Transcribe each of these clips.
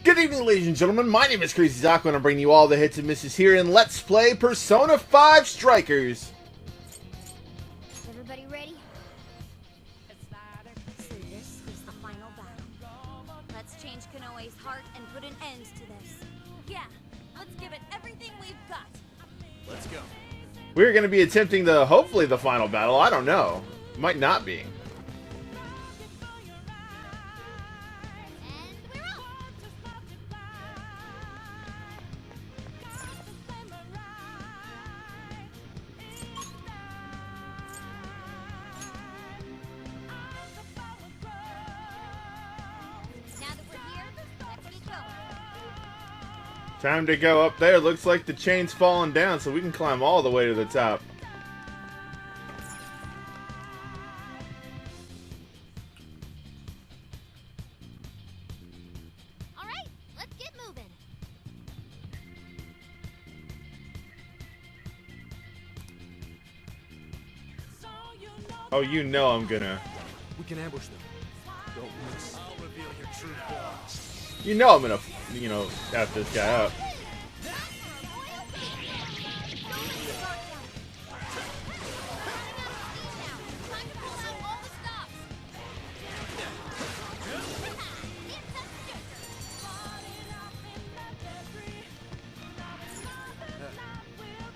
Good evening, ladies and gentlemen. My name is Crazy Zaku, and I'm bringing you all the hits and misses here in Let's Play Persona 5 Strikers. Everybody ready? So this is the final battle. Let's change Konoe's heart and put an end to this. Yeah, let's give it everything we've got. Let's go. We're going to be attempting hopefully the final battle. I don't know. Might not be. Time to go up there. Looks like the chain's falling down, so we can climb all the way to the top. Alright, let's get moving. Oh, you know I'm gonna. We can ambush them. Don't miss. I'll reveal your true form. You know I'm gonna, F this guy up.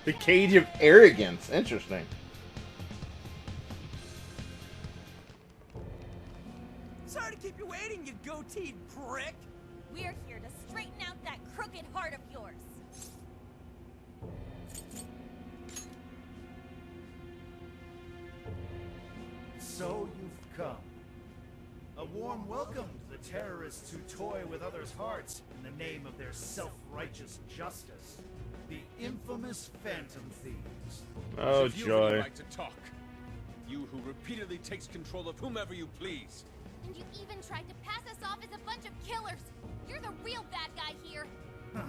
The Cage of Arrogance. Interesting. Sorry to keep you waiting, you goateed prick. We're here to straighten out that crooked heart of yours. So you've come. A warm welcome to the terrorists who toy with others' hearts in the name of their self-righteous justice. The infamous Phantom Thieves. Oh, If you joy. have the right to talk. You who repeatedly takes control of whomever you please. And you even tried to pass us off as a bunch of killers. You're the real bad guy here. Huh.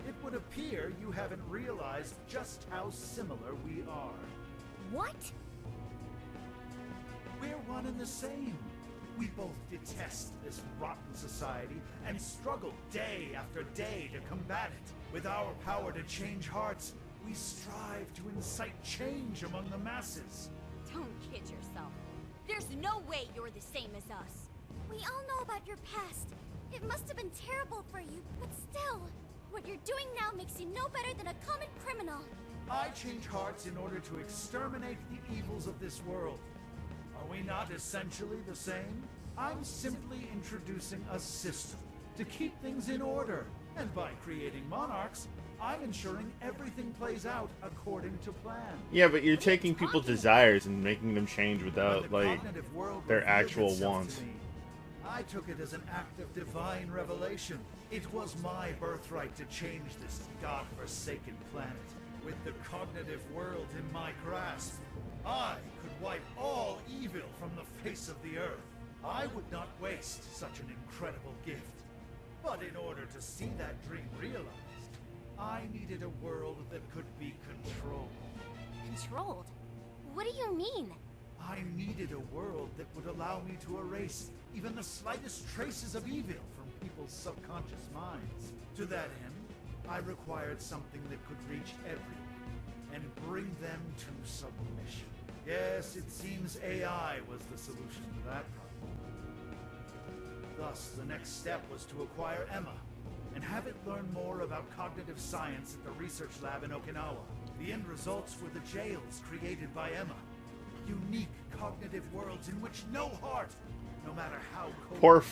It would appear you haven't realized just how similar we are. What? We're one and the same. We both detest this rotten society and struggle day after day to combat it. With our power to change hearts, we strive to incite change among the masses. Don't kid yourself. There's no way you're the same as us. We all know about your past. It must have been terrible for you, but still, what you're doing now makes you no better than a common criminal. I change hearts in order to exterminate the evils of this world. Are we not essentially the same? I'm simply introducing a system to keep things in order. And by creating monarchs, I'm ensuring everything plays out according to plan. Yeah, but you're taking people's desires and making them change without, When the like, cognitive world their revealed actual itself wants. to me, I took it as an act of divine revelation. It was my birthright to change this godforsaken planet. With the cognitive world in my grasp, I could wipe all evil from the face of the earth. I would not waste such an incredible gift. But in order to see that dream realized, I needed a world that could be controlled. Controlled? What do you mean? I needed a world that would allow me to erase even the slightest traces of evil from people's subconscious minds. To that end, I required something that could reach everyone and bring them to submission. Yes, it seems AI was the solution to that problem. Thus, the next step was to acquire Emma and have it learn more about cognitive science at the research lab in Okinawa. The end results were the jails created by Emma. Unique cognitive worlds in which no heart, no matter how cold, Poor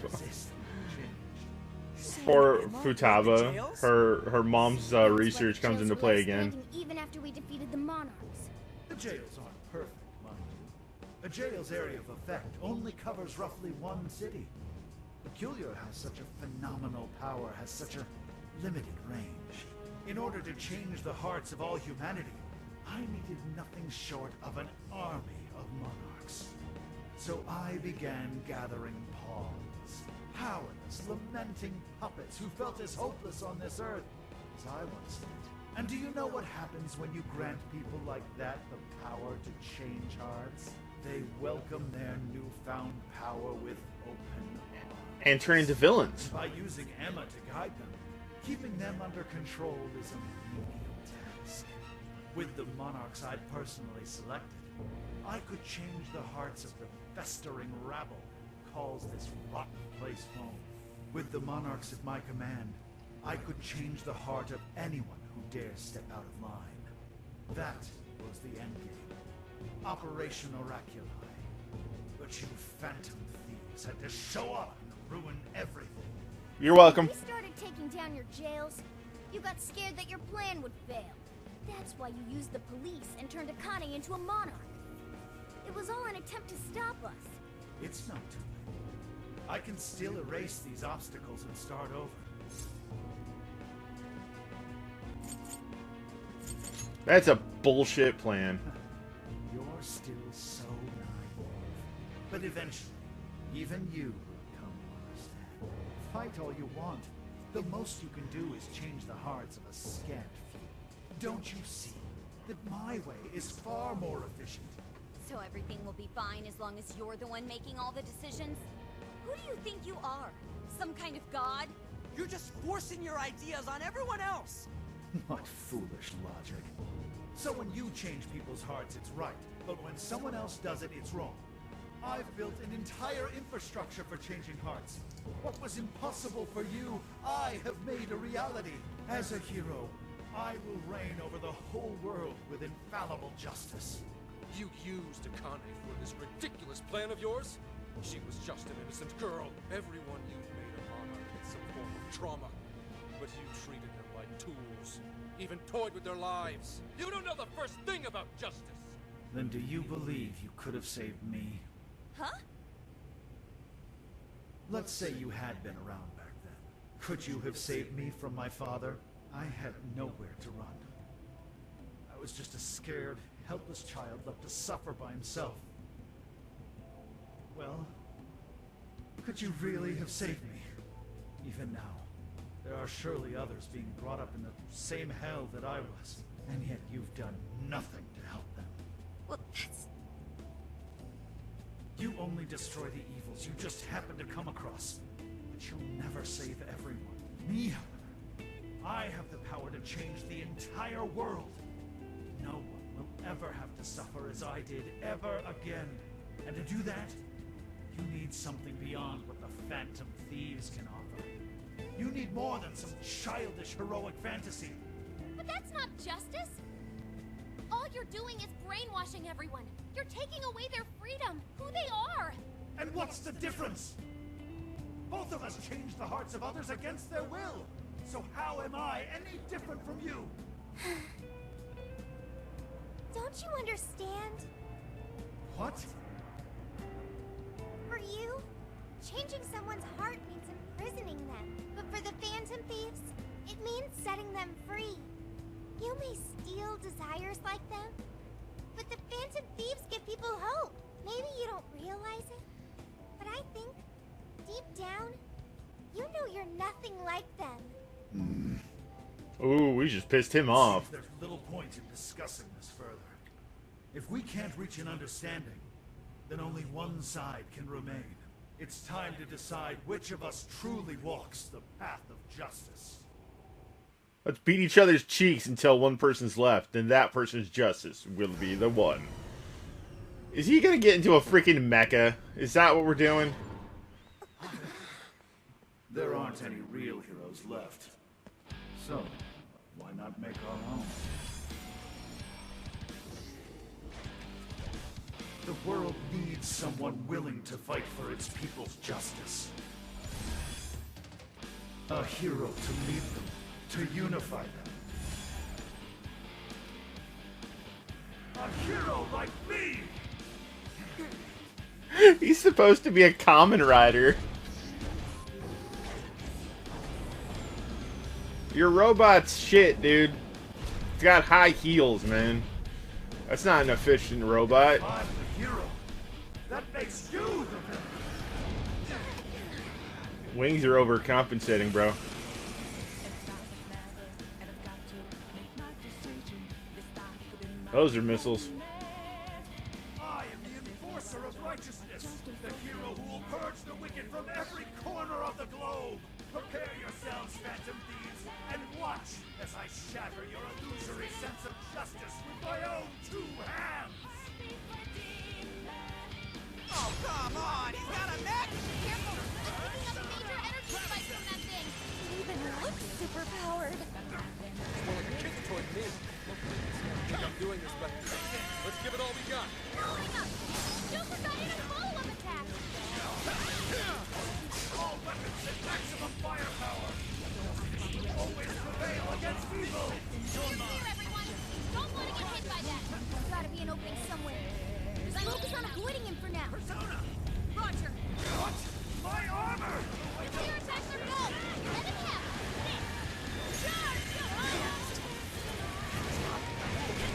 resist change. Poor Futaba. Her mom's research comes into play again. Even after we defeated the monarchs. The jails aren't perfect, mind you. A jail's area of effect only covers roughly one city. Peculiar how such a phenomenal power has such a limited range. In order to change the hearts of all humanity, I needed nothing short of an army of monarchs. So I began gathering pawns. Powerless, lamenting puppets who felt as hopeless on this earth as I once did. And do you know what happens when you grant people like that the power to change hearts? They welcome their newfound power with open arms. and turn into villains. By using Emma to guide them, keeping them under control is a menial task. With the monarchs I'd personally selected, I could change the hearts of the festering rabble who calls this rotten place home. With the monarchs at my command, I could change the heart of anyone who dares step out of line. That was the endgame. Operation Oraculi. But you phantom thieves had to show up and ruin everything. You're welcome. We started taking down your jails. You got scared that your plan would fail. That's why you used the police and turned Akane into a monarch. It was all an attempt to stop us. It's not too late. I can still erase these obstacles and start over. That's a bullshit plan. You're still so naive. But eventually, even you will come to understand. Fight all you want. The most you can do is change the hearts of a scant few. Don't you see that my way is far more efficient? So everything will be fine as long as you're the one making all the decisions? Who do you think you are? Some kind of god? You're just forcing your ideas on everyone else. What foolish logic. So when you change people's hearts, it's right. But when someone else does it, it's wrong. I've built an entire infrastructure for changing hearts. What was impossible for you, I have made a reality. As a hero, I will reign over the whole world with infallible justice. You used Akane for this ridiculous plan of yours? She was just an innocent girl. Everyone you've made a monarch had some form of trauma. But you treated them like tools. Even toyed with their lives. You don't know the first thing about justice! Then do you believe you could have saved me? Huh? Let's say you had been around back then. Could you have saved me from my father? I had nowhere to run. I was just a scared, helpless child left to suffer by himself. Well, could you really have saved me? Even now, there are surely others being brought up in the same hell that I was, and yet you've done nothing to help them. Well, that's... You only destroy the evils you just happen to come across, but you'll never save everyone. Me, however, I have the power to change the entire world. No one will ever have to suffer as I did ever again. And to do that, you need something beyond what the Phantom Thieves can offer. You need more than some childish heroic fantasy. But that's not justice! All you're doing is brainwashing everyone. You're taking away their freedom, who they are! And what's the difference? Both of us changed the hearts of others against their will. So how am I any different from you? Don't you understand? What? For you, changing someone's heart means imprisoning them. But for the Phantom Thieves, it means setting them free. You may steal desires like them, but the Phantom Thieves give people hope. Maybe you don't realize it, but I think, deep down, you know you're nothing like them. Ooh, we just pissed him off. There's little point in discussing this further. If we can't reach an understanding, then only one side can remain. It's time to decide which of us truly walks the path of justice. Let's beat each other's cheeks until one person's left, then that person's justice will be the one. Is he gonna get into a freaking mecha? Is that what we're doing? There aren't any real heroes left. So, why not make our own? The world needs someone willing to fight for its people's justice. A hero to lead them, to unify them. A hero like me! He's supposed to be a Kamen Rider. Your robot's shit, dude. It's got high heels, man. That's not an efficient robot. I'm the hero. That makes you the villain. Wings are overcompensating, bro. Those are missiles. I am the enforcer of righteousness, the hero who will purge the wicked from every corner the globe! Prepare yourselves, Phantom Thieves, and watch as I shatter your illusory sense of justice with my own two hands! Oh, come on! He's got a mech! Careful! I'm picking up major energy spikes from that thing! It even looks superpowered! More like a kid's toy to me. I think I'm doing this better. Let's give it all we got. Hurry up! Super got in a follow-up attack! All weapons at maximum firepower! Always prevail against evil! Clear, everyone! Don't want to get hit by that! There's gotta be an opening somewhere. Focus on avoiding him for now. Persona! Roger. What? My armor! Clear attacks are go! Let him have it! Charge!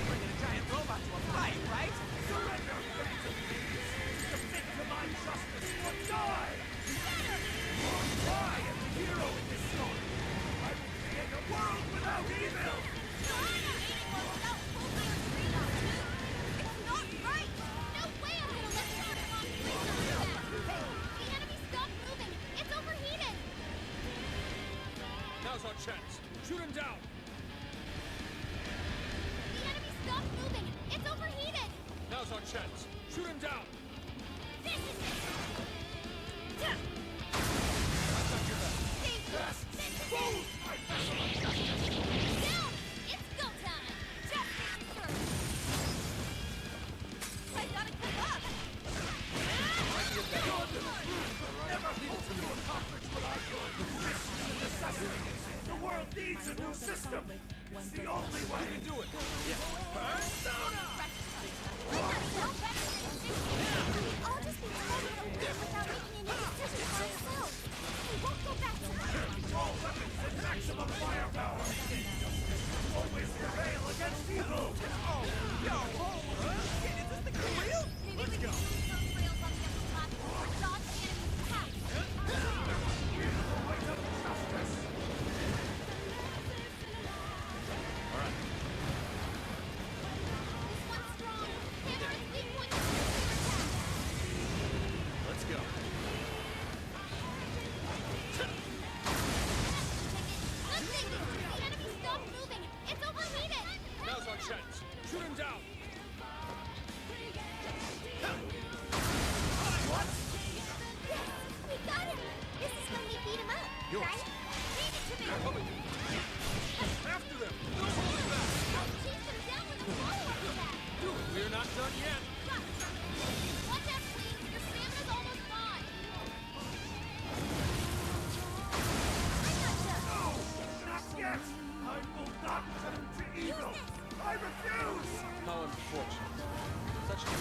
Bringing a giant robot to a fight, right? Surrender, Phantom Thieves! Submit to my justice or die! I am the hero in this story! I will create a world without evil! Now's our chance. Shoot him down. The enemy stopped moving! It's overheated! Now's our chance. Shoot him down. This is it! Down! It's go time! Justice is first! I gotta keep up! Never hope to accomplish what I could! This is a necessity! The world needs a new system! It's the only way! You can do it. I'll just be told to live without making any decisions myself. We won't go back to her. All weapons at maximum firepower! Always prevail against evil! Oh, yo, holy shit! Is this thing for real? Maybe we can use those rails on the upper platform or dodge the enemy's path. Here's the weight of justice! This one's strong. Hammer is weak point to attack. Let's go. Nothing! The enemy stopped moving. It's overheated. Now's our chance. Shoot him down. Yes, we got him. This is when we beat him up, Yours. right? Leave it to me. Coming. After them. No holding back. I'll chase him down with a follow-up attack. We're not done yet. Watch out, please. Your stamina's almost gone. I gotcha. Not yet! I will not turn to evil! I refuse! How unfortunate. Such a good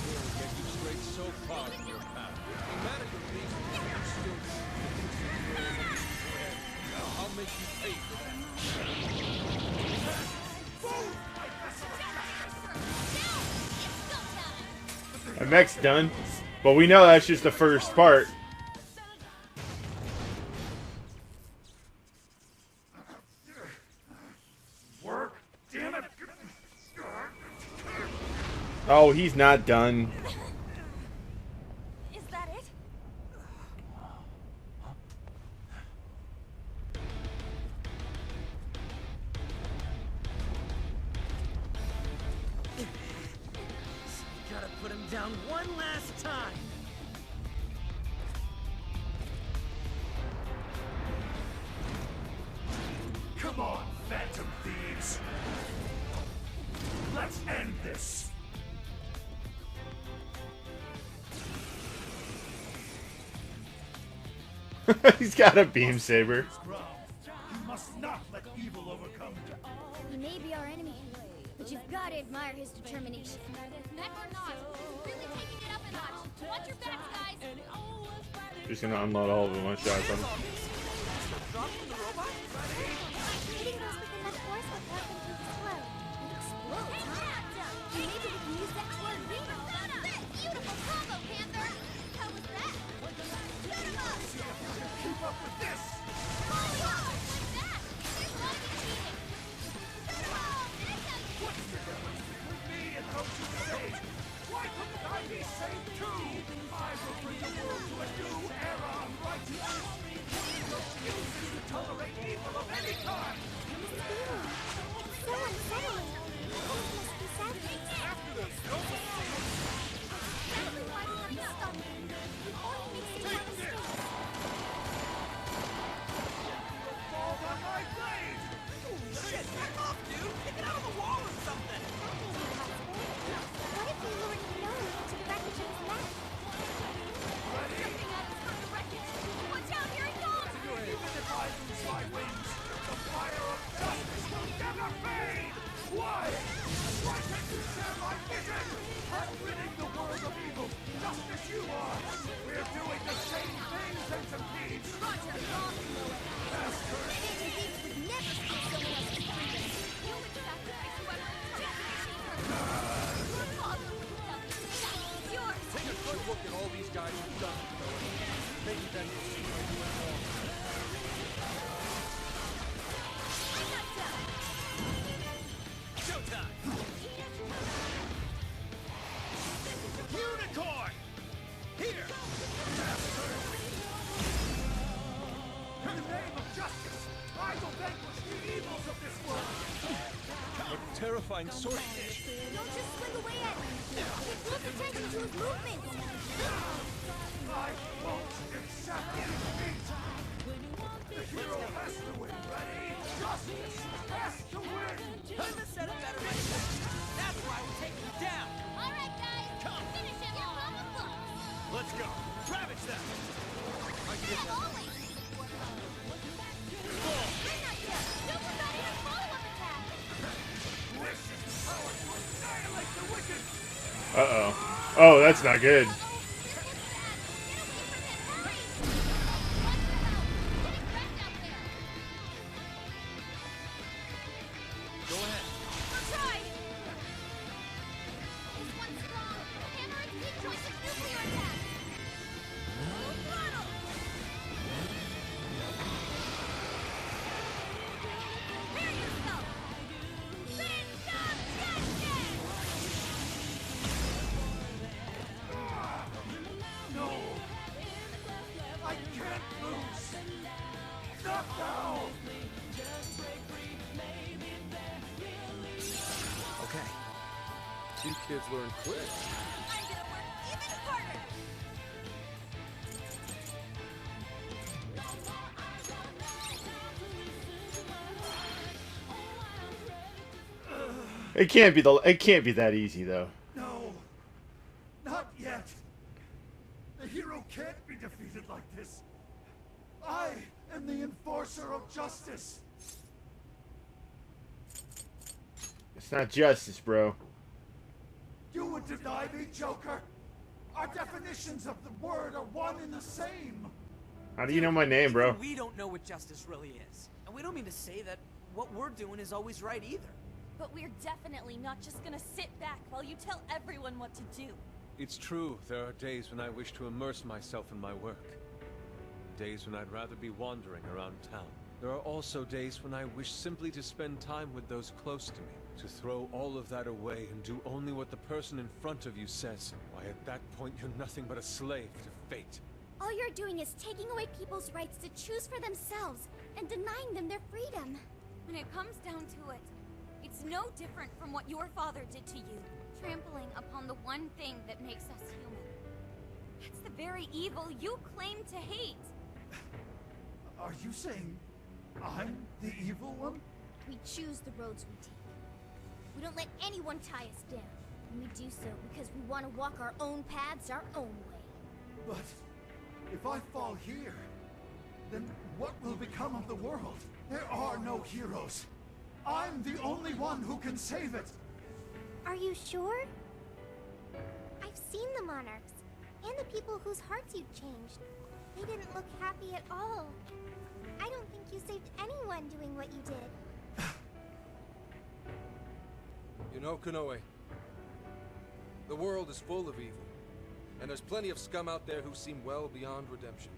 will get you straight so far from your path. No matter your reason, you still do the things you will and you dread. I'll make you pay for that. Move, my vessel of justice! Down! It's go time. My mech's done. But we know that's just the first part. Work? Damn it! Oh, he's not done. Is that it? Gotta put him down one last time. Come on, Phantom Thieves! Let's end this! He's got a beam saber. Ground. You must not let evil overcome you. He may be our enemy, but you've got to admire his determination. Mech or not, he's really taking it up a notch. Watch your backs, guys. Just gonna unload all of them one shot on him. Hitting those with enough force will help them to explode. It explodes, huh? Maybe we can use that toward Reaper. Beautiful combo, Panther! How was that? Shoot him up! Keep up with this! Holy up! Like that! There's no defeating! Shoot him up! What's the difference between me and those who saved? Why couldn't I be saved too? I will bring the world to a new era of righteousness! my wings, the fire of justice will never fade! Why? Why can't you share my vision? I'm ridding the world of evil, just as you are! We're doing the same thing, Centipede! Roger, wrong, Chloe. Bastard! Thieves would never steal someone else's freedom. You would sacrifice whoever just to achieve your goal. Your father would have done this. That's yours. Take a good look at all these guys who've done it, Chloe. Maybe then you'll see where you went wrong. I'm not done. Showtime! Unicorn! Here! In the name of justice, I will vanquish the evils of this world! A terrifying sword. Don't just swing away at him. Pay close attention to his movements. I won't accept defeat! The hero has to win, ready? Justice has to win! Couldn't have said it better myself. That's why we're taking him down. All right, guys. Come. Finish him off. Your mama looks. Let's go! Ravage them! Yeah, always. I'm not done. Don't forget his follow-up attack. Wish is power to annihilate the wicked! Uh-oh. Oh, that's not good. This is bad. Get away from him. Hurry. Watch him out. Getting wrecked out there. Go ahead. I'll try. This one's strong. Hammer its weak points with nuclear attack. Full throttle. Prepare yourself. Fist of justice. No! I can't lose! Not now! Okay. You kids learn quick. I'm gonna work even harder. It can't be that easy though. No! Not yet! The hero can't be defeated like this! I am the enforcer of justice! It's not justice, bro. You would deny me, Joker? Our definitions of the word are one and the same! How do you know my name, bro? We don't know what justice really is. And we don't mean to say that what we're doing is always right either. But we're definitely not just gonna sit back while you tell everyone what to do. It's true, there are days when I wish to immerse myself in my work. Days when I'd rather be wandering around town. There are also days when I wish simply to spend time with those close to me. To throw all of that away and do only what the person in front of you says. Why, at that point, you're nothing but a slave to fate. All you're doing is taking away people's rights to choose for themselves and denying them their freedom. When it comes down to it, it's no different from what your father did to you. Trampling upon the one thing that makes us human. That's the very evil you claim to hate. Are you saying I'm the evil one? We choose the roads we take. We don't let anyone tie us down. And we do so because we want to walk our own paths our own way. But if I fall here, then what will become of the world? There are no heroes. I'm the only one who can save it. Are you sure? I've seen the monarchs, and the people whose hearts you've changed. They didn't look happy at all. I don't think you saved anyone doing what you did. You know, Konoe, the world is full of evil. And there's plenty of scum out there who seem well beyond redemption.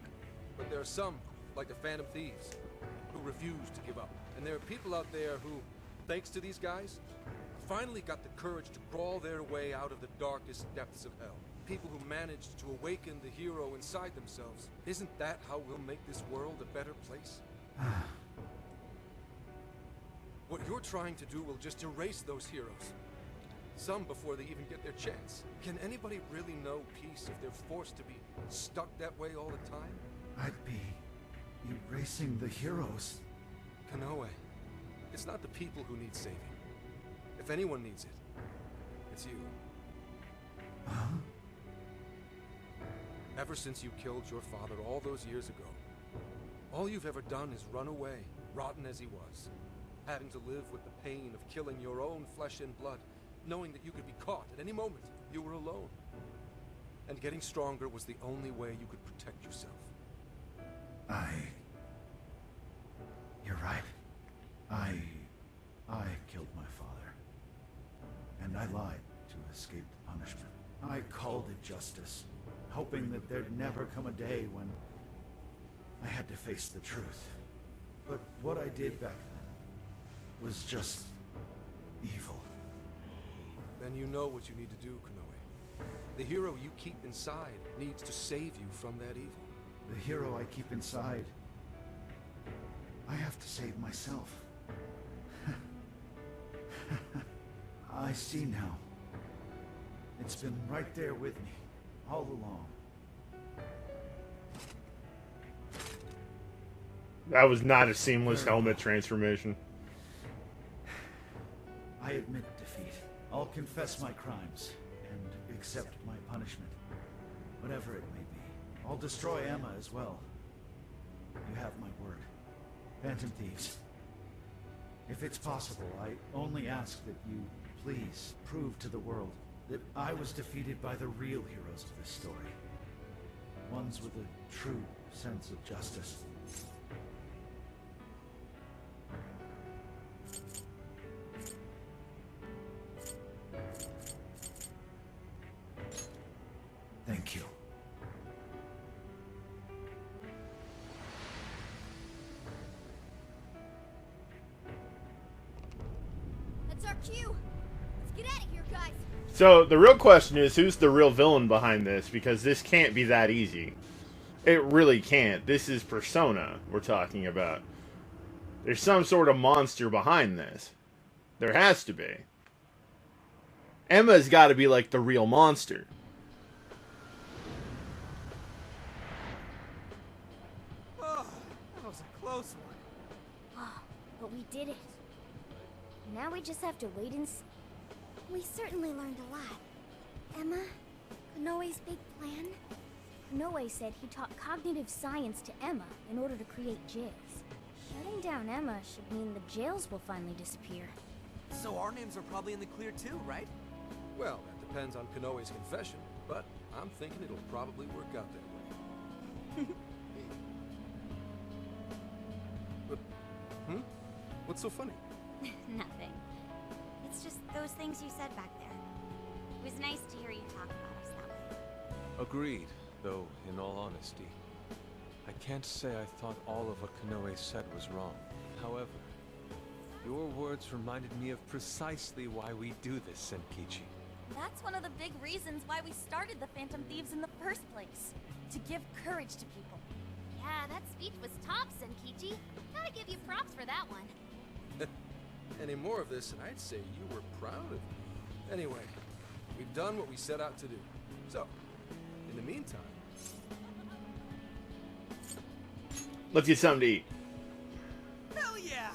But there are some, like the Phantom Thieves, who refuse to give up. And there are people out there who, thanks to these guys, finally got the courage to crawl their way out of the darkest depths of hell. People who managed to awaken the hero inside themselves. Isn't that how we'll make this world a better place? What you're trying to do will just erase those heroes. Some before they even get their chance. Can anybody really know peace if they're forced to be stuck that way all the time? I'd be erasing the heroes. Konoe, it's not the people who need saving. If anyone needs it, it's you. Huh? Ever since you killed your father all those years ago, All you've ever done is run away, rotten as he was. Having to live with the pain of killing your own flesh and blood, knowing that you could be caught at any moment. You were alone. And getting stronger was the only way you could protect yourself. You're right. I killed my father. And I lied to escape the punishment. I called it justice, hoping that there'd never come a day when I had to face the truth. But what I did back then was just evil. Then you know what you need to do, Konoe. The hero you keep inside needs to save you from that evil. The hero I keep inside, I have to save myself. I see now. It's been right there with me, all along. That was not a seamless helmet transformation. I admit defeat. I'll confess my crimes and accept my punishment. Whatever it may be. I'll destroy Emma as well. You have my word. Phantom Thieves. If it's possible, I only ask that you please prove to the world that I was defeated by the real heroes of this story. Ones with a true sense of justice. Thank you. That's our cue. Let's get out of here, guys. So the real question is, who's the real villain behind this? Because this can't be that easy. It really can't. This is Persona we're talking about. There's some sort of monster behind this. There has to be. Emma's got to be like the real monster. Oh, that was a close one. But we did it. Now we just have to wait and see. We certainly learned a lot. Emma, Konoe's big plan? Konoe said he taught cognitive science to Emma in order to create jails. Shutting down Emma should mean the jails will finally disappear. So our names are probably in the clear too, right? Well, that depends on Konoe's confession, but I'm thinking it'll probably work out that way. But, what's so funny? Nothing. It's just those things you said back there. It was nice to hear you talk about us that way. Agreed, though, in all honesty, I can't say I thought all of what Konoe said was wrong. However, your words reminded me of precisely why we do this, Senkichi. That's one of the big reasons why we started the Phantom Thieves in the first place. To give courage to people. Yeah, that speech was top, Senkichi. Gotta give you props for that one. Any more of this, and I'd say you were proud of me. Anyway, we've done what we set out to do. So, in the meantime... Let's get something to eat. Hell yeah!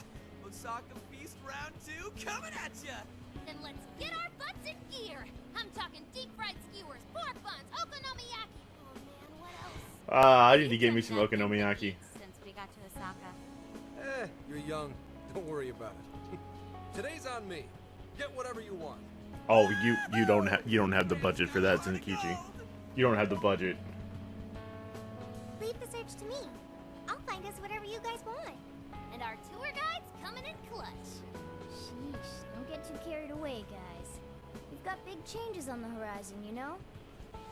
Osaka Feast Round 2 coming at ya! Then let's get our butts in gear. I'm talking deep fried skewers, pork buns, okonomiyaki. Oh man, what else? I need to get me some okonomiyaki. Since we got to Osaka. You're young. Don't worry about it. Today's on me. Get whatever you want. Oh, you don't have the budget for that, Zenkichi. You don't have the budget. Leave the search to me. I'll find us whatever you guys want. And our tour guide's coming in clutch. Sheesh, don't get too carried away, guys. We've got big changes on the horizon, you know?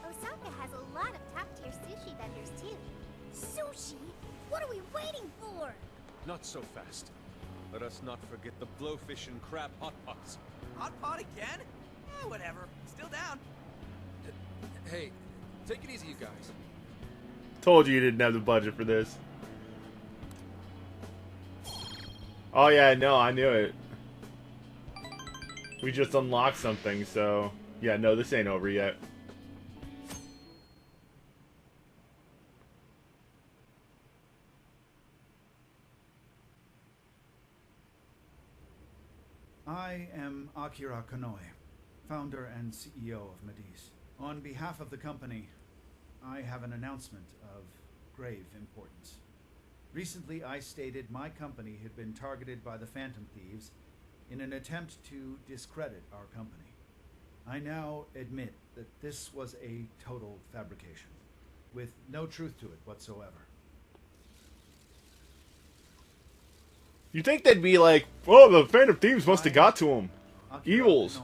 Osaka has a lot of top-tier sushi vendors, too. Sushi? What are we waiting for? Not so fast. Let us not forget the blowfish and crab hot pots. Hot pot again? Whatever. Still down. Hey, take it easy, you guys. Told you didn't have the budget for this. Oh yeah, no, I knew it. We just unlocked something, so... Yeah, no, this ain't over yet. I am Akira Konoe, founder and CEO of Mediz. On behalf of the company, I have an announcement of grave importance. Recently, I stated my company had been targeted by the Phantom Thieves in an attempt to discredit our company. I now admit that this was a total fabrication, with no truth to it whatsoever. You think they'd be like, oh, the Phantom Thieves must have got to him. Evils.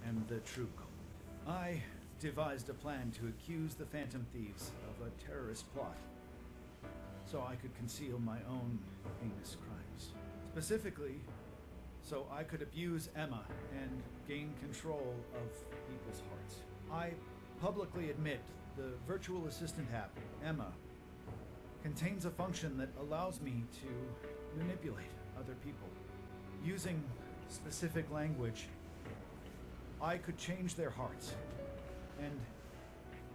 And the true culprit. I devised a plan to accuse the Phantom Thieves of a terrorist plot, so I could conceal my own heinous crimes. Specifically, so I could abuse Emma and gain control of people's hearts. I publicly admit the virtual assistant app, Emma, contains a function that allows me to manipulate other people. Using specific language, I could change their hearts and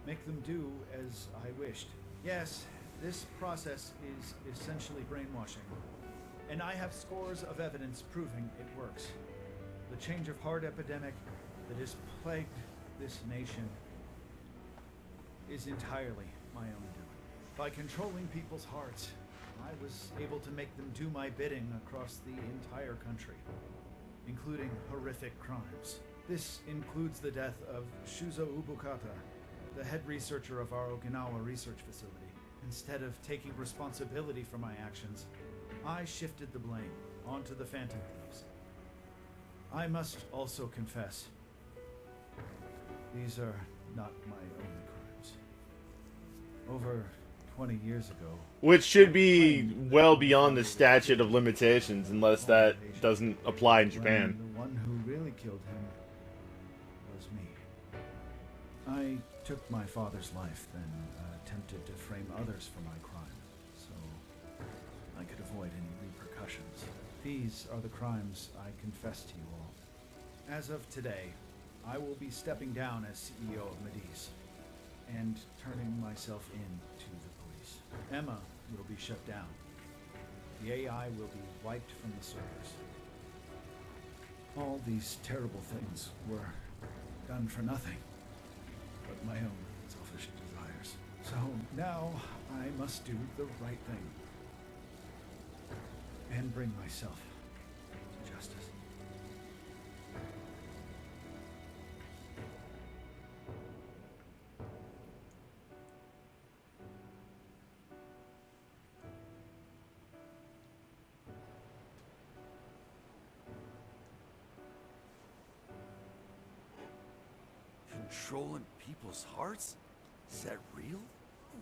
make them do as I wished. Yes, this process is essentially brainwashing, and I have scores of evidence proving it works. The change of heart epidemic that has plagued this nation is entirely my own doing. By controlling people's hearts, I was able to make them do my bidding across the entire country, including horrific crimes. This includes the death of Shuzo Ubukata, the head researcher of our Okinawa research facility. Instead of taking responsibility for my actions, I shifted the blame onto the Phantom Thieves. I must also confess, these are not my only crimes. Over 20 years ago... Which should be well beyond the statute of limitations, unless that doesn't apply in Japan. The one who really killed him was me. I took my father's life, then attempted to frame others for my crime, so I could avoid any repercussions. These are the crimes I confess to you all. As of today, I will be stepping down as CEO of Mediz and turning myself in to the police. Emma will be shut down. The AI will be wiped from the servers. All these terrible things were done for nothing but my own selfish desires. So now I must do the right thing and bring myself to justice. Controlling people's hearts? Is that real?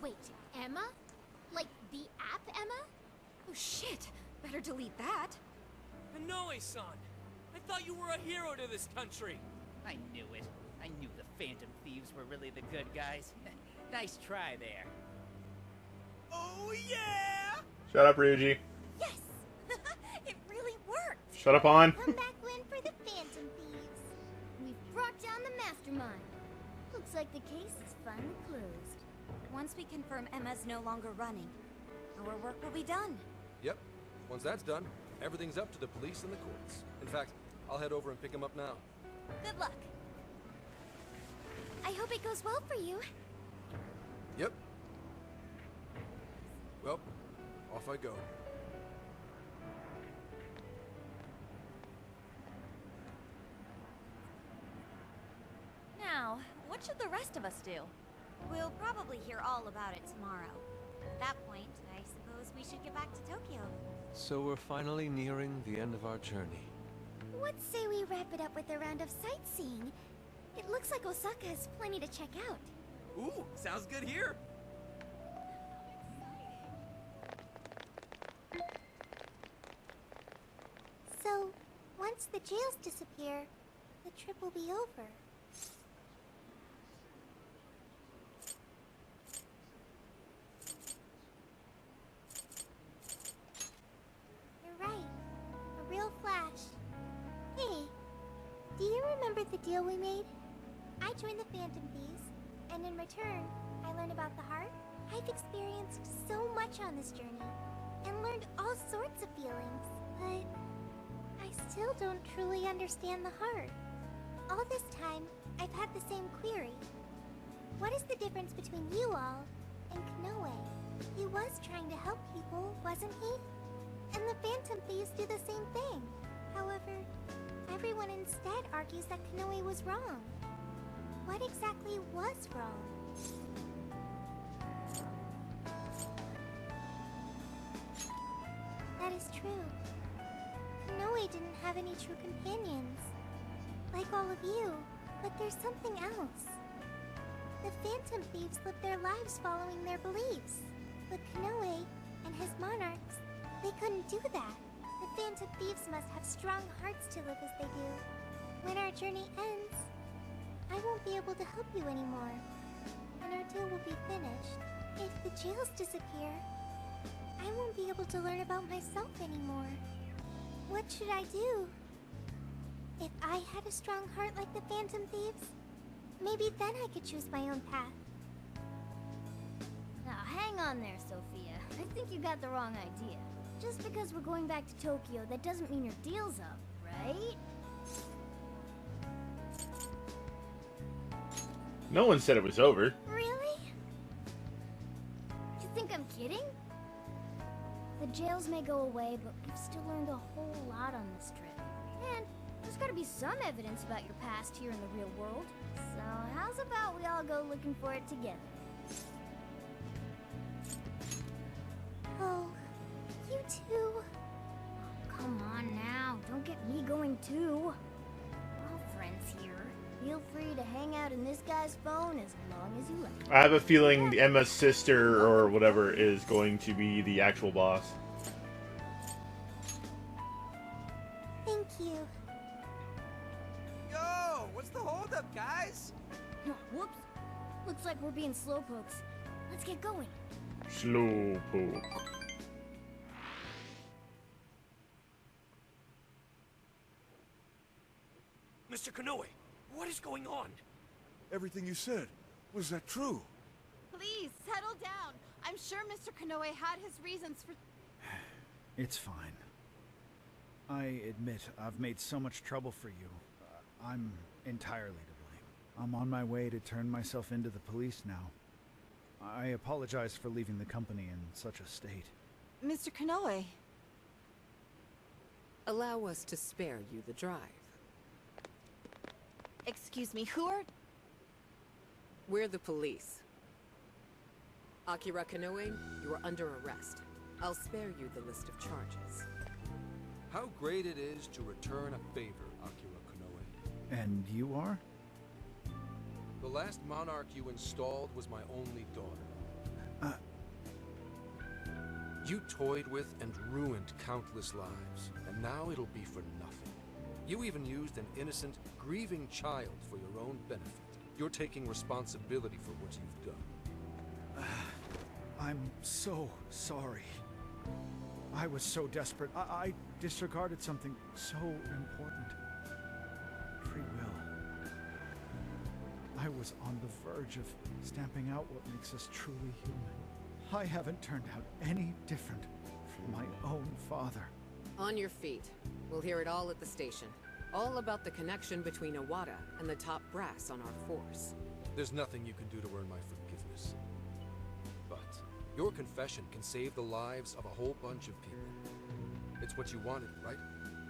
Wait, Emma? Like the app Emma? Oh shit, better delete that. Inoue-san! I thought you were a hero to this country! I knew it. I knew the Phantom Thieves were really the good guys. Nice try there. Oh yeah! Shut up, Ryuji. Yes! It really worked! Shut up, On. Come back win for the Phantom Thieves. We've brought down the mastermind. Looks like the case is finally closed. Once we confirm Emma's no longer running, our work will be done. Yep. Once that's done, everything's up to the police and the courts. In fact, I'll head over and pick him up now. Good luck. I hope it goes well for you. Yep. Well, off I go. Now, what should the rest of us do? We'll probably hear all about it tomorrow. At that point, I suppose we should get back to Tokyo. So we're finally nearing the end of our journey. What say we wrap it up with a round of sightseeing? It looks like Osaka has plenty to check out. Ooh, sounds good here! So, once the jails disappear, the trip will be over. You're right. A real flash. Hey, do you remember the deal we made? I joined the Phantom Thieves, and in return, I learned about the heart. I've experienced so much on this journey, and learned all sorts of feelings, but I still don't truly understand the heart. All this time, I've had the same query. What is the difference between you all and Konoe? He was trying to help people, wasn't he? And the Phantom Thieves do the same thing. However, everyone instead argues that Kanoe was wrong. What exactly was wrong? That is true. Kanoe didn't have any true companions. Like all of you, but there's something else. The Phantom Thieves live their lives following their beliefs. But Kanoe and his monarchs, they couldn't do that. The Phantom Thieves must have strong hearts to live as they do. When our journey ends, I won't be able to help you anymore. And our deal will be finished. If the jails disappear, I won't be able to learn about myself anymore. What should I do? If I had a strong heart like the Phantom Thieves, maybe then I could choose my own path. Now hang on there, Sophia. I think you got the wrong idea. Just because we're going back to Tokyo, that doesn't mean your deal's up, right? No one said it was over. Really? You think I'm kidding? The jails may go away, but we've still learned a whole lot on this trip. And there's gotta be some evidence about your past here in the real world. So how's about we all go looking for it together? Oh, you too. Come on now, don't get me going too. We're all friends here. Feel free to hang out in this guy's phone as long as you like. I have a feeling Emma's sister or whatever is going to be the actual boss. Thank you. Yo, what's the holdup, guys? Oh, whoops. Looks like we're being slowpokes. Let's get going. Slowpoke. Mr. Kanoe, what is going on? Everything you said, was that true? Please, settle down. I'm sure Mr. Kanoe had his reasons for... It's fine. I admit I've made so much trouble for you. I'm entirely to blame. I'm on my way to turn myself into the police now. I apologize for leaving the company in such a state. Mr. Kanoe. Allow us to spare you the drive. Excuse me, who are... We're the police. Akira Kanoe, you are under arrest. I'll spare you the list of charges. How great it is to return a favor, Akira Kanoe. And you are? The last monarch you installed was my only daughter. You toyed with and ruined countless lives, and now it'll be for nothing. You even used an innocent, grieving child for your own benefit. You're taking responsibility for what you've done. I'm so sorry. I was so desperate. I disregarded something so important. Free will. I was on the verge of stamping out what makes us truly human. I haven't turned out any different from my own father. On your feet. We'll hear it all at the station. All about the connection between Iwata and the top brass on our force. There's nothing you can do to earn my forgiveness. But your confession can save the lives of a whole bunch of people. It's what you wanted, right?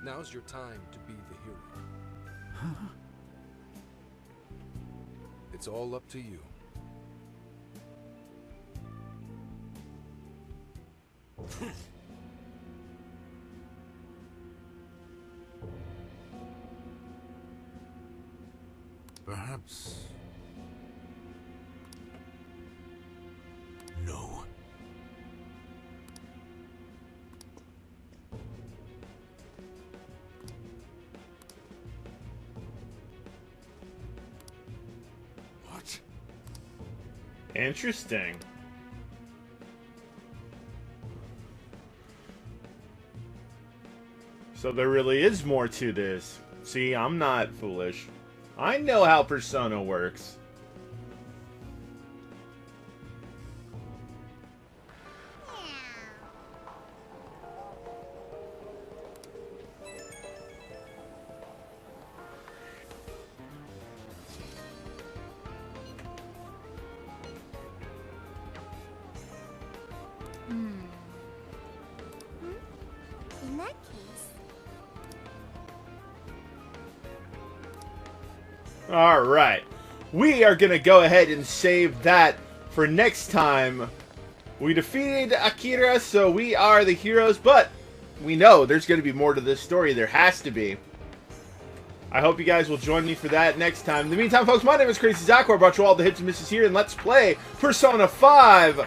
Now's your time to be the hero. It's all up to you. Perhaps... No. What? Interesting. So there really is more to this. See, I'm not foolish. I know how Persona works. that case... Alright. We are going to go ahead and save that for next time. We defeated Akira, so we are the heroes, but we know there's going to be more to this story. There has to be. I hope you guys will join me for that next time. In the meantime, folks, my name is Crazy Zakor. I brought you all the hits and misses here, and let's play Persona 5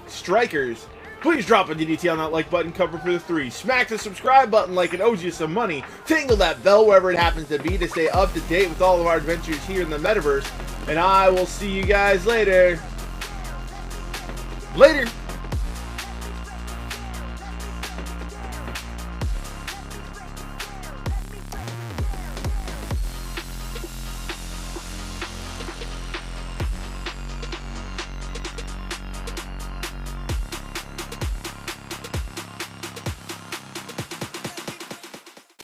Strikers. Please drop a DDT on that like button, cover for the 3. Smack the subscribe button like it owes you some money. Tingle that bell wherever it happens to be to stay up to date with all of our adventures here in the metaverse. And I will see you guys later. Later!